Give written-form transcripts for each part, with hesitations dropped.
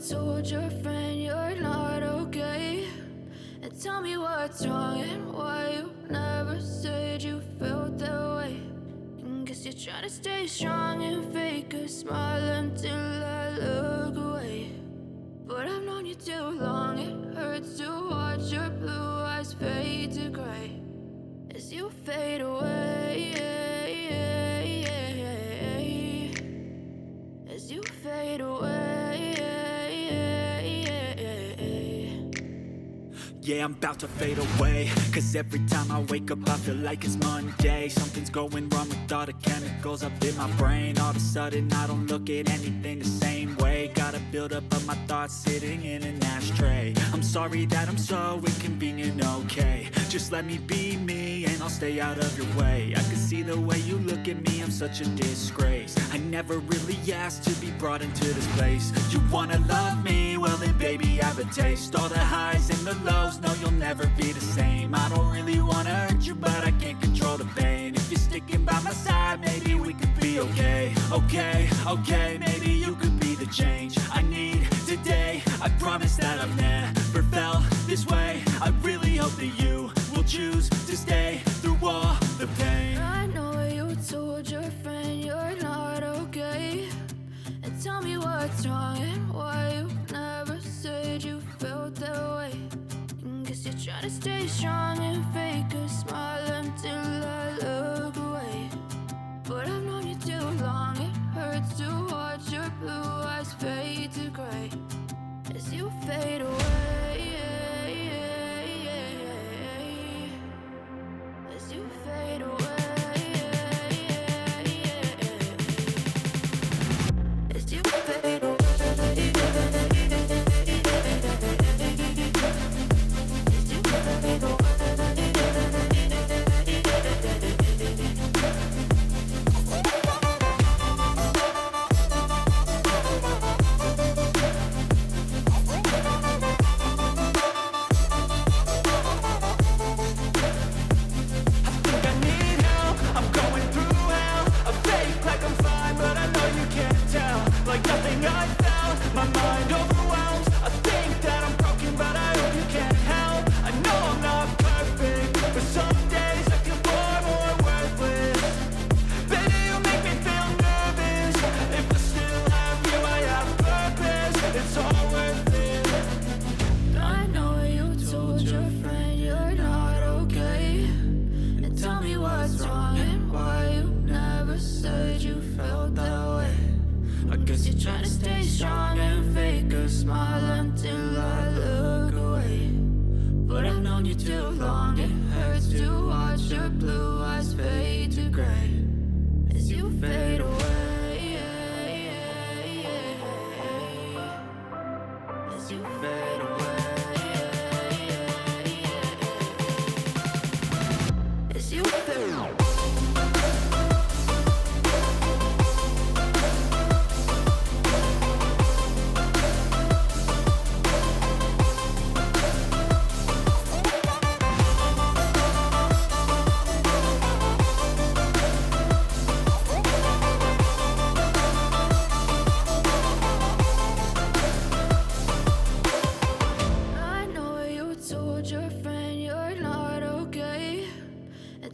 told your friend you're not okay? And tell me what's wrong and why you never said you felt that way. And guess you're trying to stay strong and fake a smile until I look away. But I've known you too long, it hurts to watch your blue eyes fade to gray as you fade away, as you fade away. Yeah, I'm about to fade away, cause every time I wake up I feel like it's Monday. Something's going wrong with all the chemicals up in my brain. All of a sudden I don't look at anything the same way. Got a buildup of my thoughts sitting in an ashtray. I'm sorry that I'm so inconvenient, okay? Just let me be me and I'll stay out of your way. I can see the way you look at me, I'm such a disgrace. I never really asked to be brought into this place. You wanna love me? Well then baby I have a taste. All the highs and the lows, no you'll never be the same. I don't really wanna hurt you but I can't control the pain. If you're sticking by my side maybe we could be okay. Okay, maybe you could be the change I need today. I promise that I've never felt this way. I really hope that you will choose to stay through all the pain. I know you told your friend you're not okay. And tell me what's wrong and why you never said you felt that way. And guess you're trying to stay strong and fake a smile until I look away. But I've known you too long, it hurts to watch your blue eyes fade to gray as you fade away, as you fade away, as you fade away. You're trying to stay strong and fake a smile until I look away. But I've known you too long, it hurts to watch your blue eyes fade to gray as you fade away, as you fade away, as you fade away.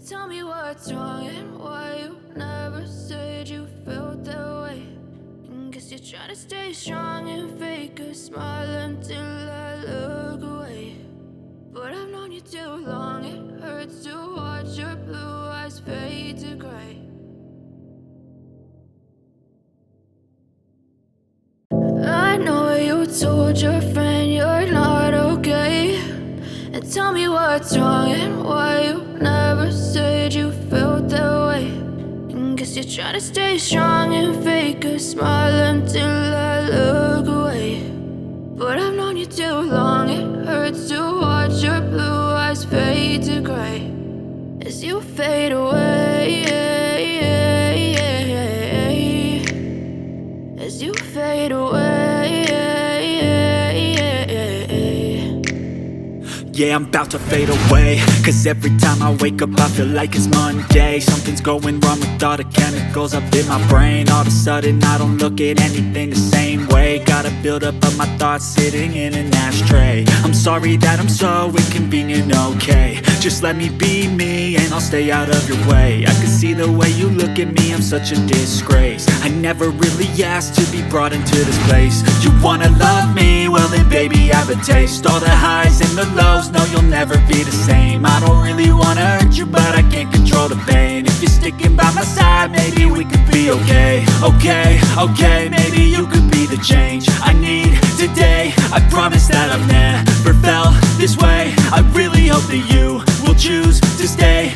Tell me what's wrong and why you never said you felt that way. And guess you're trying to stay strong and fake a smile until I look away. But I've known you too long, it hurts to watch your blue eyes fade to gray. I know you told your friend you're not okay. And tell me what's wrong and why you never said you felt that way. And guess you're trying to stay strong and fake a smile until I look away. But I've known you too long, it hurts to watch your blue eyes fade to gray as you fade away, as you fade away. Yeah, I'm about to fade away, cause every time I wake up I feel like it's Monday. Something's going wrong with all the chemicals up in my brain. All of a sudden I don't look at anything the same way. Got a buildup of my thoughts sitting in an ashtray. I'm sorry that I'm so inconvenient, okay. Just let me be me and I'll stay out of your way. I can see the way you look at me, I'm such a disgrace. I never really asked to be brought into this place. You wanna love me? Well then baby, have a taste. All the highs and the lows, no you'll never be the same. I don't really wanna hurt you, but I can't control the pain. If you're sticking by my side, maybe we could be okay. Okay, maybe you could be the change I need today. I promise that I've never felt this way. I really hope that you will choose to stay.